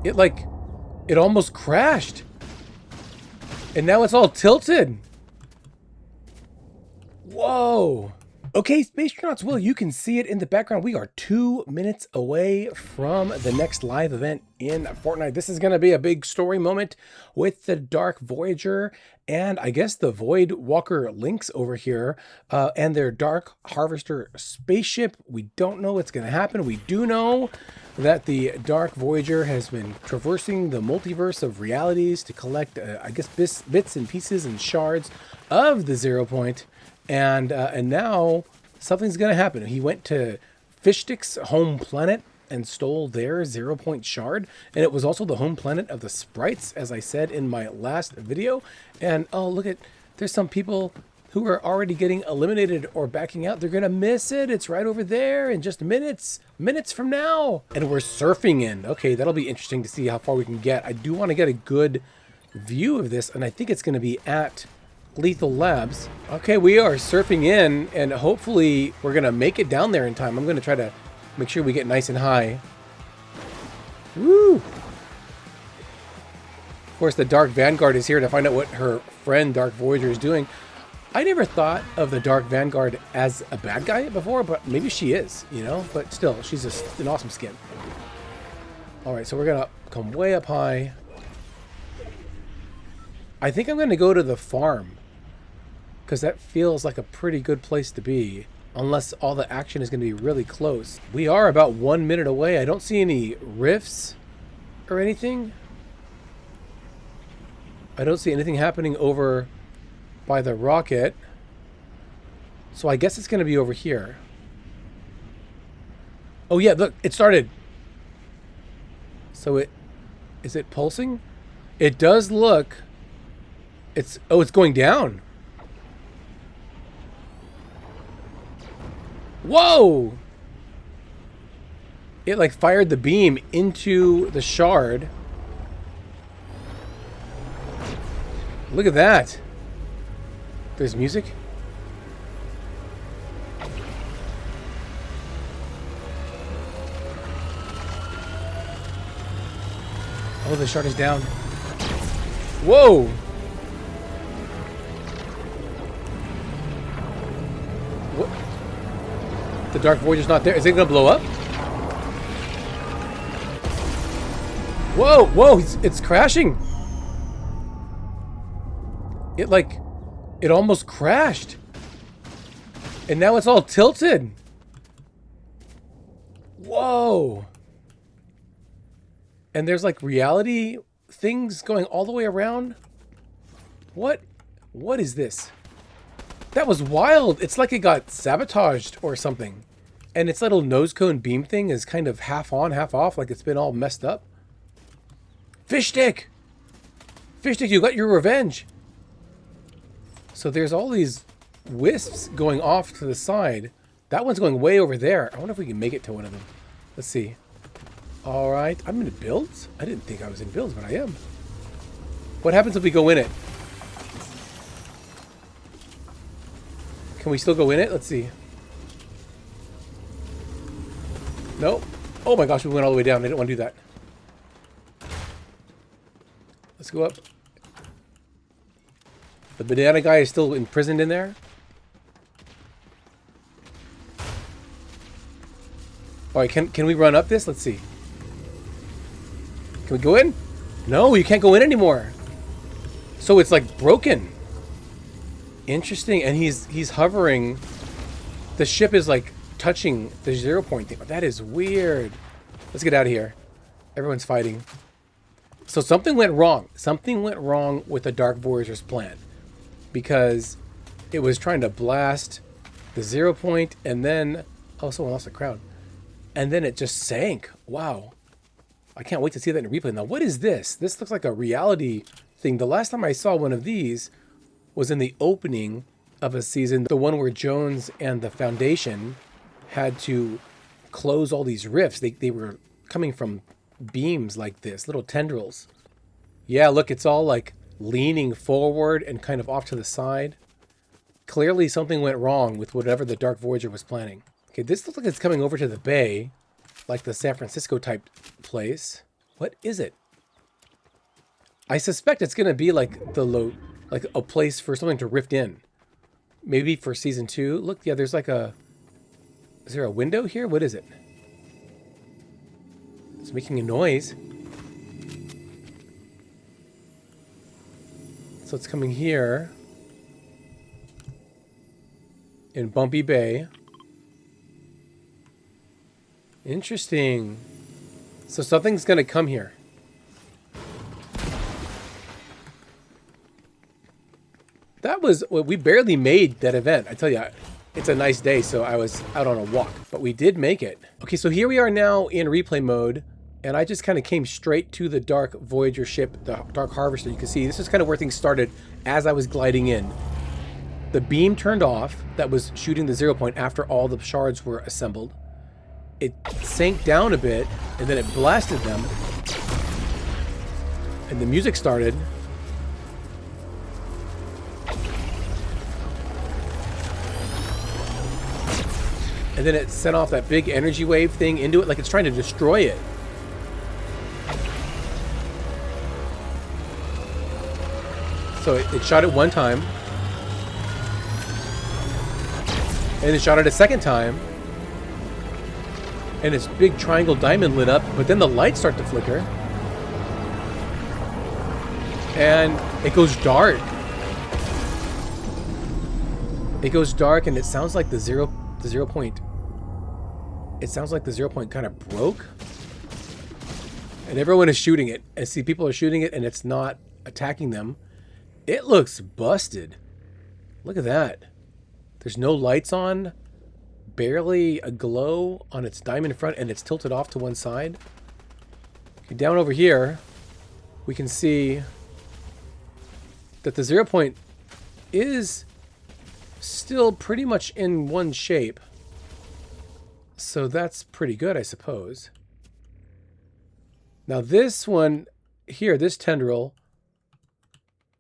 It almost crashed. And now it's all tilted. Whoa. Okay, Spacetronauts, well, you can see it in the background. We are 2 minutes away from the next live event in Fortnite. This is going to be a big story moment with the Dark Voyager and I guess the Void Walker Lynx over here and their Dark Harvester Spaceship. We don't know what's going to happen. We do know that the Dark Voyager has been traversing the multiverse of realities to collect, I guess, bits and pieces and shards of the 0 point. And now something's going to happen. He went to Fishstick's home planet and stole their 0 point shard. And it was also the home planet of the sprites, as I said in my last video. And oh, look at, there's some people who are already getting eliminated or backing out. They're going to miss it. It's right over there in just minutes from now. And we're surfing in. Okay, that'll be interesting to see how far we can get. I do want to get a good view of this. And I think it's going to be at Lethal Labs. Okay, we are surfing in and hopefully we're gonna make it down there in time. I'm gonna try to make sure we get nice and high. Woo! Of course, the Dark Vanguard is here to find out what her friend Dark Voyager is doing. I never thought of the Dark Vanguard as a bad guy before, but maybe she is, you know? But still, she's an awesome skin. Alright, so we're gonna come way up high. I think I'm gonna go to the farm, because that feels like a pretty good place to be, unless all the action is going to be really close. We are about 1 minute away. I don't see any rifts or anything. I don't see anything happening over by the rocket. So I guess it's going to be over here. Oh yeah, look, it started. So is it pulsing? It does look, it's going down. Whoa! It like fired the beam into the shard. Look at that. There's music. Oh, the shard is down. Whoa! The Dark Voyager's not there. Is it gonna blow up? Whoa, whoa, it's crashing. It almost crashed. And now it's all tilted. Whoa. And there's like reality things going all the way around. What is this? That was wild. It's like it got sabotaged or something. And its little nose cone beam thing is kind of half on, half off, like it's been all messed up. Fishstick! Fishstick, you got your revenge. So there's all these wisps going off to the side. That one's going way over there. I wonder if we can make it to one of them. Let's see. All right, I'm in builds? I didn't think I was in builds, but I am. What happens if we go in it? Can we still go in it? Let's see. Nope. Oh my gosh, we went all the way down. I didn't want to do that. Let's go up. The banana guy is still imprisoned in there. Alright, can we run up this? Let's see. Can we go in? No, you can't go in anymore. So it's like broken. Interesting, and he's hovering. The ship is like touching the 0 point thing. That is weird. Let's get out of here. Everyone's fighting. So something went wrong. Something went wrong with the Dark Voyager's plan. Because it was trying to blast the 0 point and then... Oh, someone lost the crown. And then it just sank. Wow. I can't wait to see that in replay. Now, what is this? This looks like a reality thing. The last time I saw one of these was in the opening of a season, the one where Jones and the Foundation had to close all these rifts. They were coming from beams like this, little tendrils. Yeah, look, it's all like leaning forward and kind of off to the side. Clearly something went wrong with whatever the Dark Voyager was planning. Okay, this looks like it's coming over to the bay, like the San Francisco type place. What is it? I suspect it's going to be like like a place for something to rift in. Maybe for season 2. Look, yeah, there's like a... Is there a window here? What is it? It's making a noise. So it's coming here. In Bumpy Bay. Interesting. So something's going to come here. That was... Well, we barely made that event. I tell you, it's a nice day, so I was out on a walk. But we did make it. Okay, so here we are now in replay mode. And I just kind of came straight to the Dark Voyager ship, the Dark Harvester. You can see this is kind of where things started as I was gliding in. The beam turned off that was shooting the 0 point after all the shards were assembled. It sank down a bit, and then it blasted them. And the music started. And then it sent off that big energy wave thing into it, like it's trying to destroy it. So it shot it one time. And it shot it a second time. And its big triangle diamond lit up, but then the lights start to flicker. And it goes dark. It goes dark, and it sounds like the zero point. It sounds like the 0 point kind of broke. And everyone is shooting it. I see people are shooting it, and it's not attacking them. It looks busted. Look at that. There's no lights on. Barely a glow on its diamond front, and it's tilted off to one side. Okay, down over here, we can see that the 0 point is still pretty much in one shape. So that's pretty good, I suppose. Now this one here, this tendril,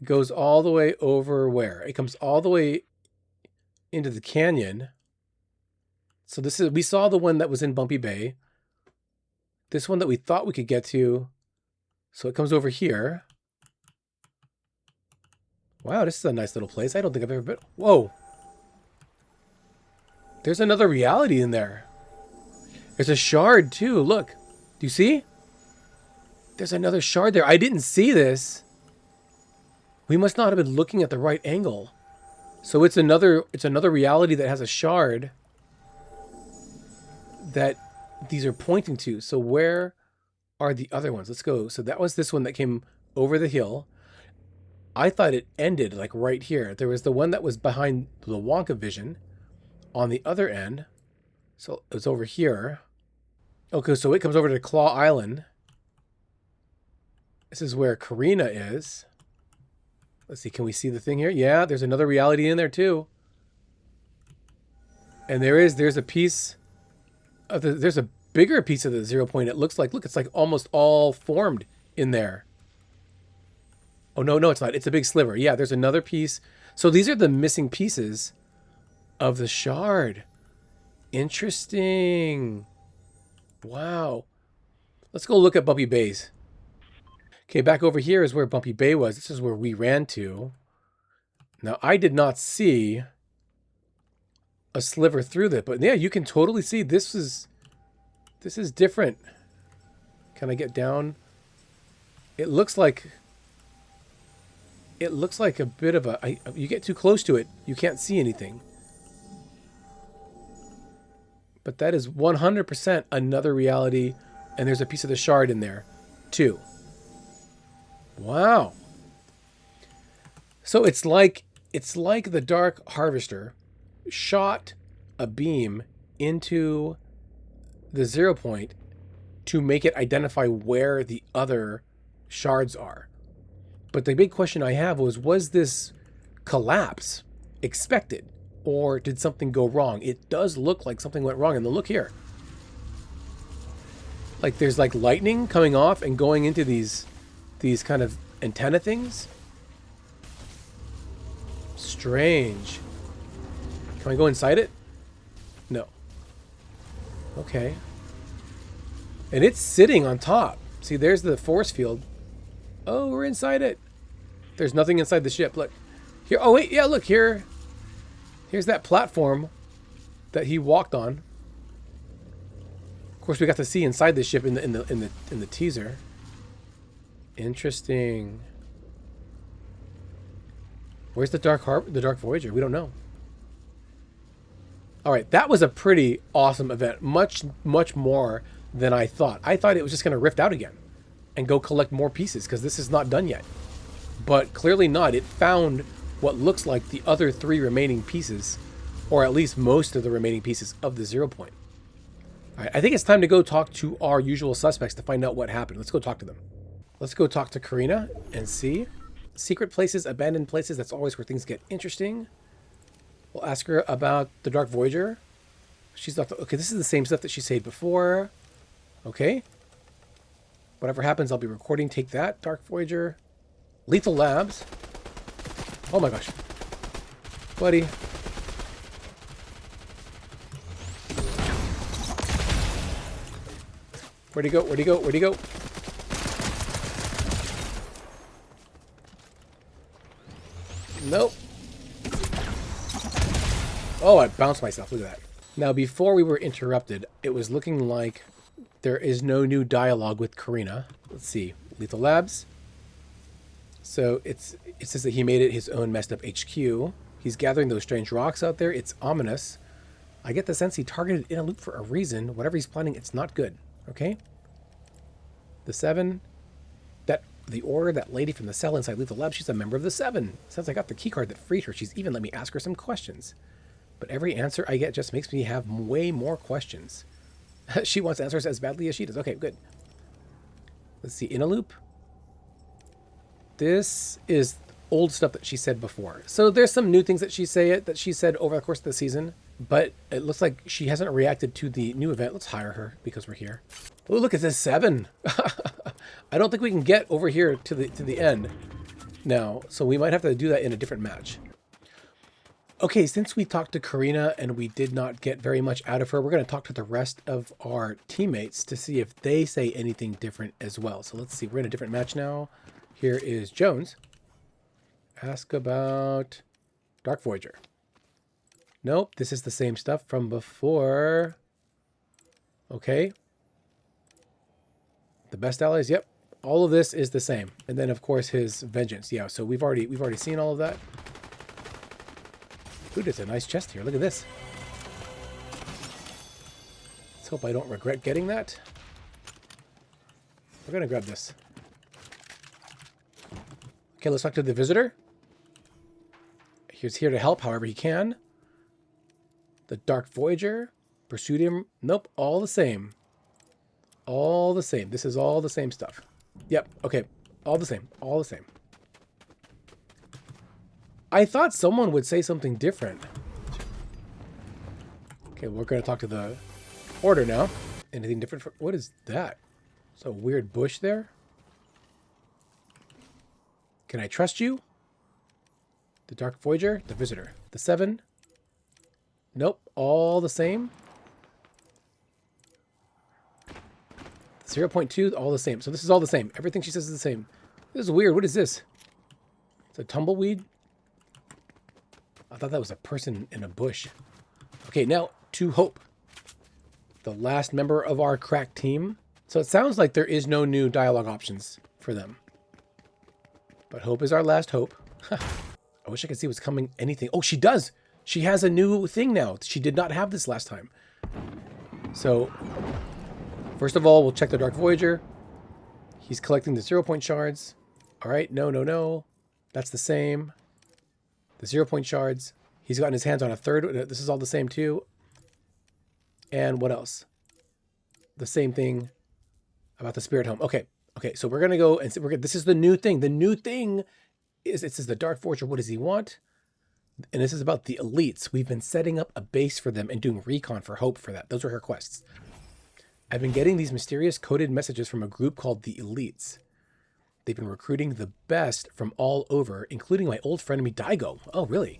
goes all the way over where? It comes all the way into the canyon. So this is, we saw the one that was in Bumpy Bay. This one that we thought we could get to. So it comes over here. Wow, this is a nice little place. I don't think I've ever been. Whoa. There's another reality in there. There's a shard too. Look. Do you see? There's another shard there. I didn't see this. We must not have been looking at the right angle. So it's another reality that has a shard that these are pointing to. So where are the other ones? Let's go. So that was this one that came over the hill. I thought it ended like right here. There was the one that was behind the Wonka vision on the other end. So it was over here. Okay, so it comes over to Claw Island. This is where Karina is. Let's see, can we see the thing here? Yeah, there's another reality in there too. And there's a piece of the, there's a bigger piece of the 0 point. It looks like, look, it's like almost all formed in there. Oh, no, it's not. It's a big sliver. Yeah, there's another piece. So these are the missing pieces of the shard. Interesting. Wow. Let's go look at Bumpy Bay's. Okay, back over here is where Bumpy Bay was. This is where we ran to. Now, I did not see a sliver through that, but yeah, you can totally see this is different. Can I get down? It looks like a bit of a... you get too close to it, you can't see anything. But that is 100% another reality, and there's a piece of the shard in there, too. Wow. So it's like the Dark Harvester shot a beam into the 0 point to make it identify where the other shards are. But the big question I have was this collapse expected? Or did something go wrong? It does look like something went wrong. And look here. Like there's like lightning coming off and going into these kind of antenna things. Strange. Can I go inside it? No. Okay. And it's sitting on top. See, there's the force field. Oh, we're inside it. There's nothing inside the ship. Look. Here. Oh, wait. Yeah, look here. Here's that platform that he walked on. Of course, we got to see inside the ship in the teaser. Interesting. Where's the Dark Voyager? We don't know. All right, that was a pretty awesome event. Much more than I thought. I thought it was just going to rift out again and go collect more pieces because this is not done yet. But clearly not. It found what looks like the other 3 remaining pieces, or at least most of the remaining pieces of the 0 point. All right, I think it's time to go talk to our usual suspects to find out what happened. Let's go talk to them. Let's go talk to Karina and see. Secret places, abandoned places, that's always where things get interesting. We'll ask her about the Dark Voyager. She's not... Okay, this is the same stuff that she said before. Okay. Whatever happens, I'll be recording. Take that, Dark Voyager. Lethal Labs. Oh my gosh. Buddy. Where'd he go? Where'd he go? Where'd he go? Nope. Oh, I bounced myself. Look at that. Now, before we were interrupted, it was looking like there is no new dialogue with Karina. Let's see. Lethal Labs. So it says that he made it his own messed up HQ. He's gathering those strange rocks out there. It's ominous. I get the sense he targeted in a loop for a reason. Whatever he's planning, it's not good. Okay? The 7. The Order, that lady from the cell inside Lethal Lab, she's a member of the 7. Since I got the keycard that freed her, she's even let me ask her some questions. But every answer I get just makes me have way more questions. She wants answers as badly as she does. Okay, good. Let's see. In a loop. This is old stuff that she said before. So there's some new things that she said over the course of the season. But it looks like she hasn't reacted to the new event. Let's hire her because we're here. Oh, look, it says 7. I don't think we can get over here to the end now, so we might have to do that in a different match. Okay, since we talked to Karina and we did not get very much out of her, we're going to talk to the rest of our teammates to see if they say anything different as well. So let's see, we're in a different match now. Here is Jones. Ask about Dark Voyager. Nope, this is the same stuff from before. Okay. The best allies, yep. All of this is the same. And then of course his vengeance. Yeah, so we've already seen all of that. Ooh, there's a nice chest here. Look at this. Let's hope I don't regret getting that. We're gonna grab this. Okay, let's talk to the visitor. He's here to help however he can. The Dark Voyager pursued him. Nope, all the same. All the same. This is all the same stuff. Yep, okay. All the same. All the same. I thought someone would say something different. Okay, we're going to talk to the Order now. Anything different? What is that? It's a weird bush there. Can I trust you? The Dark Voyager, the Visitor. The 7. Nope, all the same. 0.2, all the same. So this is all the same. Everything she says is the same. This is weird. What is this? It's a tumbleweed? I thought that was a person in a bush. Okay, now to Hope. The last member of our crack team. So it sounds like there is no new dialogue options for them. But Hope is our last hope. I wish I could see what's coming. Anything. Oh, she does. She has a new thing now. She did not have this last time. So... first of all, we'll check the Dark Voyager. He's collecting the 0 point shards. All right, no. That's the same. The 0 point shards. He's gotten his hands on a 3rd. This is all the same too. And what else? The same thing about the Spirit Home. Okay, so we're going to go and see. This is the new thing. The new thing is, it says the Dark Voyager, what does he want? And this is about the elites. We've been setting up a base for them and doing recon for Hope for that. Those are her quests. I've been getting these mysterious coded messages from a group called the Elites. They've been recruiting the best from all over, including my old frenemy Daigo. Oh, really?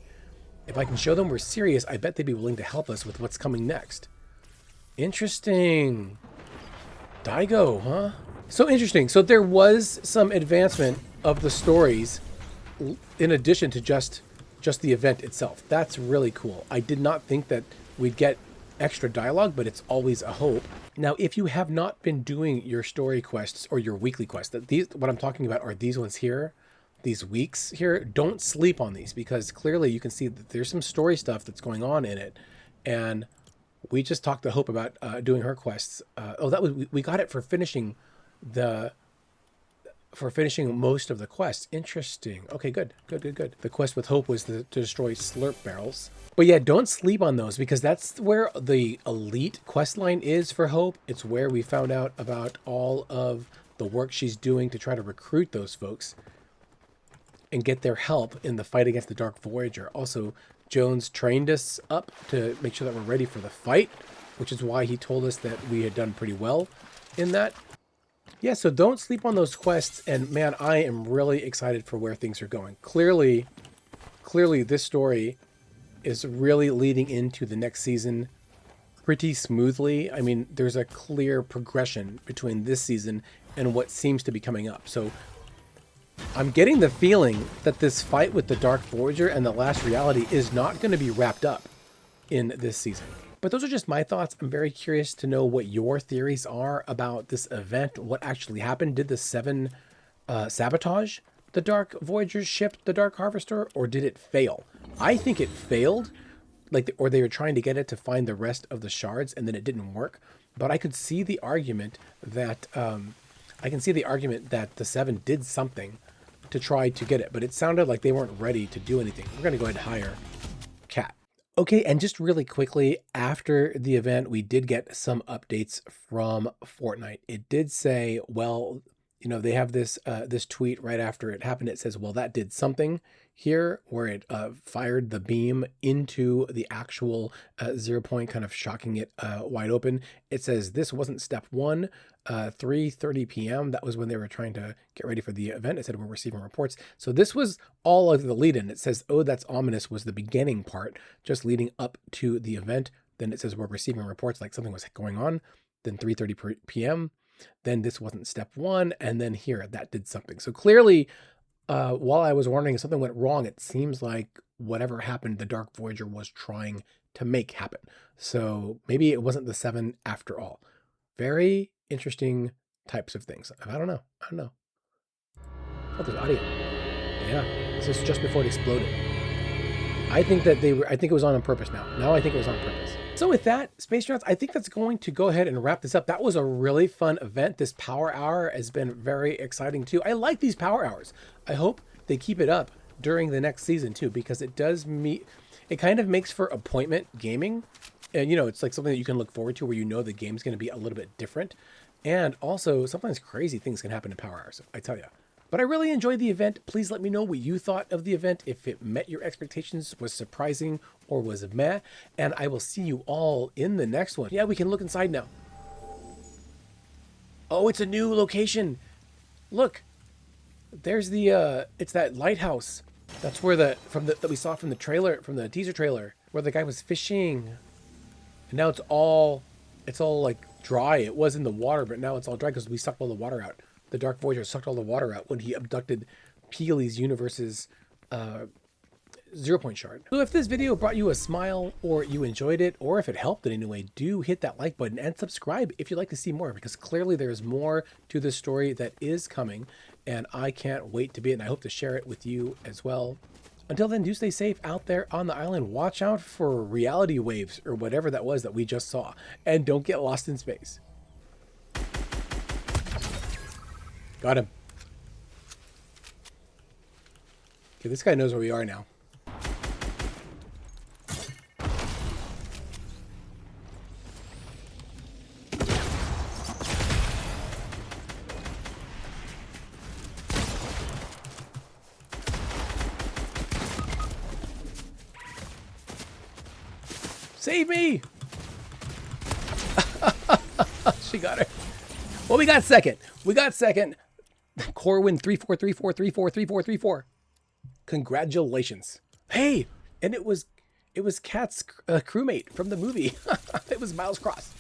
If I can show them we're serious, I bet they'd be willing to help us with what's coming next. Interesting. Daigo, huh? So interesting. So there was some advancement of the stories in addition to just the event itself. That's really cool. I did not think that we'd get extra dialogue, but it's always a hope. Now, if you have not been doing your story quests or your weekly quests, what I'm talking about are these ones here, these weeks here. Don't sleep on these, because clearly you can see that there's some story stuff that's going on in it. And we just talked to Hope about doing her quests. We got it for finishing most of the quests. Interesting. Okay, good. The quest with Hope was to destroy slurp barrels. But yeah, don't sleep on those, because that's where the elite quest line is for Hope. It's where we found out about all of the work she's doing to try to recruit those folks and get their help in the fight against the Dark Voyager. Also, Jones trained us up to make sure that we're ready for the fight, which is why he told us that we had done pretty well in that. Yeah, so don't sleep on those quests. And man, I am really excited for where things are going. Clearly this story is really leading into the next season pretty smoothly. I mean, there's a clear progression between this season and what seems to be coming up. So I'm getting the feeling that this fight with the Dark Voyager and the Last Reality is not going to be wrapped up in this season. But those are just my thoughts. I'm very curious to know what your theories are about this event. What actually happened? Did the Seven sabotage the Dark Voyager's ship, the Dark Harvester, or did it fail? I think it failed, or they were trying to get it to find the rest of the shards, and then it didn't work. But I could see the argument that the Seven did something to try to get it, but it sounded like they weren't ready to do anything. We're going to go ahead and hire Cat. Okay, and just really quickly, after the event, we did get some updates from Fortnite. It did say, well, you know, they have this tweet right after it happened. It says, well, that did something here, where it fired the beam into the actual 0 point, kind of shocking it wide open. It says this wasn't step 1, 3:30 p.m. That was when they were trying to get ready for the event. It said we're receiving reports. So this was all of the lead-in. It says, oh, that's ominous, was the beginning part, just leading up to the event. Then it says we're receiving reports like something was going on. Then 3:30 p.m. Then this wasn't step 1, and then here that did something. So clearly, while I was wondering if something went wrong, it seems like whatever happened, the Dark Voyager was trying to make happen. So maybe it wasn't the 7 after all. Very interesting types of things. I don't know. Oh, there's audio. Yeah, this is just before it exploded. I think it was on purpose now. Now I think it was on purpose. So with that, Space Astronauts, I think that's going to go ahead and wrap this up. That was a really fun event. This power hour has been very exciting too. I like these power hours. I hope they keep it up during the next season too, because it kind of makes for appointment gaming. And you know, it's like something that you can look forward to, where you know the game's going to be a little bit different. And also sometimes crazy things can happen in power hours, I tell you. But I really enjoyed the event. Please let me know what you thought of the event, if it met your expectations, was surprising, or was meh. And I will see you all in the next one. Yeah, we can look inside now. Oh, it's a new location. Look, there's it's that lighthouse. That's where that we saw from the trailer, from the teaser trailer, where the guy was fishing. And now it's all like dry. It was in the water, but now it's all dry because we sucked all the water out. The Dark Voyager sucked all the water out when he abducted Peely's universe's 0 point shard. So if this video brought you a smile, or you enjoyed it, or if it helped in any way, do hit that like button and subscribe if you'd like to see more, because clearly there's more to this story that is coming, and I can't wait to be it, and I hope to share it with you as well. Until then, do stay safe out there on the island. Watch out for reality waves, or whatever that was that we just saw, and don't get lost in space. Got him. Okay, this guy knows where we are now. Save me! She got her. Well, we got second. Corwin 3434343434. Congratulations. Hey, and it was Kat's crewmate from the movie. It was Miles Cross.